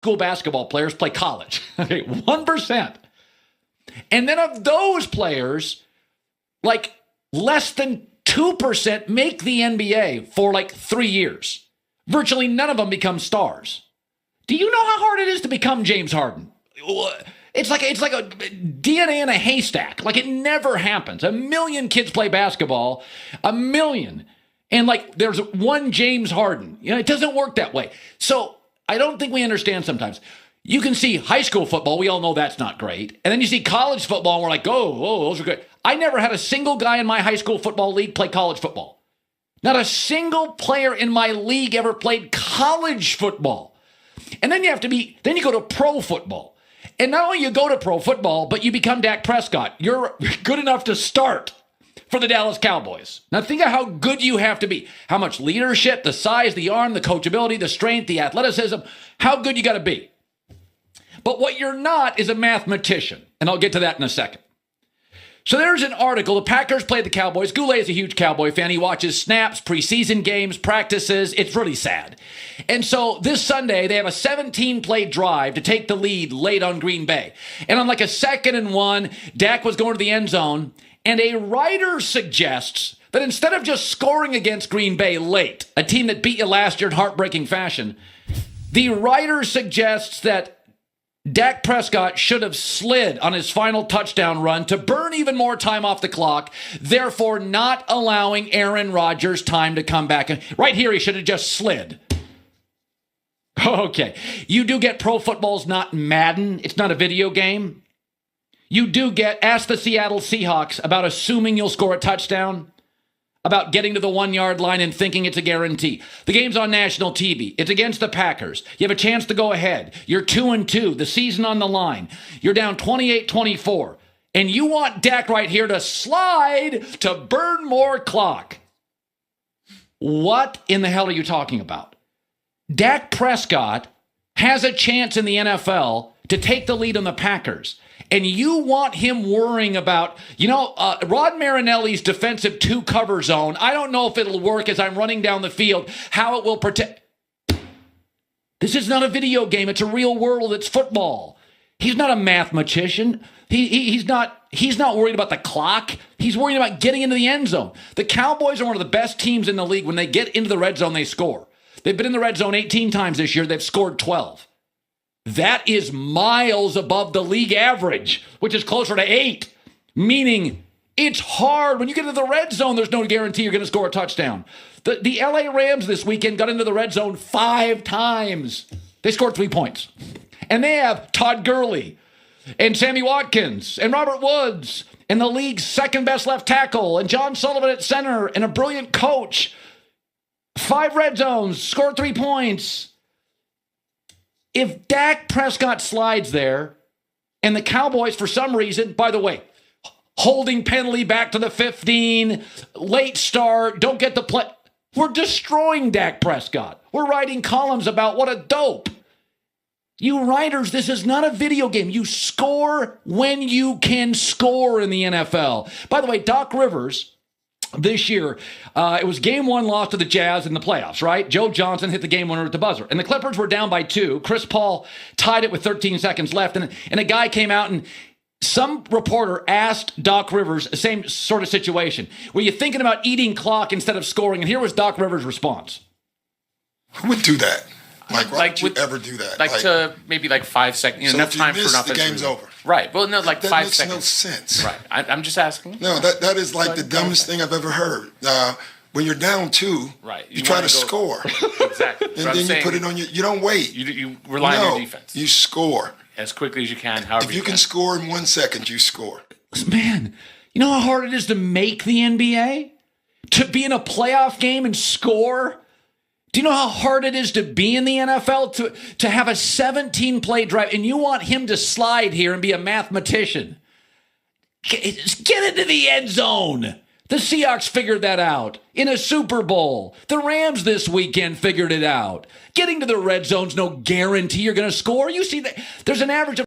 school basketball players play college. Okay, 1%. And then of those players, like less than 2% make the NBA for like 3 years. Virtually none of them become stars. Do you know how hard it is to become James Harden? It's like a DNA in a haystack. Like it never happens. 1 million kids play basketball, 1 million. And like there's one James Harden. You know, it doesn't work that way. So I don't think we understand sometimes. You can see high school football. We all know that's not great. And then you see college football and we're like, oh, those are great. I never had a single guy in my high school football league play college football. Not a single player in my league ever played college football. And then then you go to pro football. And not only you go to pro football, but you become Dak Prescott. You're good enough to start for the Dallas Cowboys. Now think of how good you have to be. How much leadership, the size, the arm, the coachability, the strength, the athleticism, how good you got to be. But what you're not is a mathematician. And I'll get to that in a second. So there's an article. The Packers played the Cowboys. Goulet is a huge Cowboy fan. He watches snaps, preseason games, practices. It's really sad. And so this Sunday, they have a 17-play drive to take the lead late on Green Bay. And on like a 2nd and 1, Dak was going to the end zone. And a writer suggests that instead of just scoring against Green Bay late, a team that beat you last year in heartbreaking fashion, the writer suggests that Dak Prescott should have slid on his final touchdown run to burn even more time off the clock, therefore not allowing Aaron Rodgers time to come back. Right here, he should have just slid. Okay. You do get pro football's not Madden. It's not a video game. You do ask the Seattle Seahawks about assuming you'll score a touchdown, about getting to the 1-yard line and thinking it's a guarantee. The game's on national TV. It's against the Packers. You have a chance to go ahead. You're 2-2, the season on the line. You're down 28-24. And you want Dak right here to slide to burn more clock. What in the hell are you talking about? Dak Prescott has a chance in the NFL to take the lead on the Packers. And you want him worrying about, Rod Marinelli's defensive 2 cover zone. I don't know if it'll work as I'm running down the field, how it will protect. This is not a video game. It's a real world. It's football. He's not a mathematician. He's not worried about the clock. He's worried about getting into the end zone. The Cowboys are one of the best teams in the league. When they get into the red zone, they score. They've been in the red zone 18 times this year. They've scored 12. That is miles above the league average, which is closer to 8, meaning it's hard. When you get into the red zone, there's no guarantee you're going to score a touchdown. The LA Rams this weekend got into the red zone 5 times. They scored 3 points. And they have Todd Gurley and Sammy Watkins and Robert Woods and the league's 2nd best left tackle and John Sullivan at center and a brilliant coach. 5 red zones, scored 3 points. If Dak Prescott slides there and the Cowboys, for some reason, by the way, holding penalty back to the 15, late start, don't get the play. We're destroying Dak Prescott. We're writing columns about what a dope. You writers, this is not a video game. You score when you can score in the NFL. By the way, Doc Rivers, this year, it was game 1 loss to the Jazz in the playoffs, right? Joe Johnson hit the game winner at the buzzer. And the Clippers were down by 2. Chris Paul tied it with 13 seconds left. And a guy came out and some reporter asked Doc Rivers the same sort of situation. Were you thinking about eating clock instead of scoring? And here was Doc Rivers' response. Who would do that? Why would you ever do that? To maybe 5 seconds. So enough if you time miss, for nothing. the game's over. Right. Well, no, 5 seconds. That makes no sense. Right. I'm just asking. No, that is the dumbest thing I've ever heard. When you're down 2, right. you try to score. Exactly. And then you put it on you don't wait. You rely on your defense. You score. As quickly as you can, however if you can score in 1 second, you score. Man, you know how hard it is to make the NBA? To be in a playoff game and score? Do you know how hard it is to be in the NFL, to have a 17-play drive, and you want him to slide here and be a mathematician? Get into the end zone. The Seahawks figured that out in a Super Bowl. The Rams this weekend figured it out. Getting to the red zone's no guarantee you're going to score. You see that there's an average of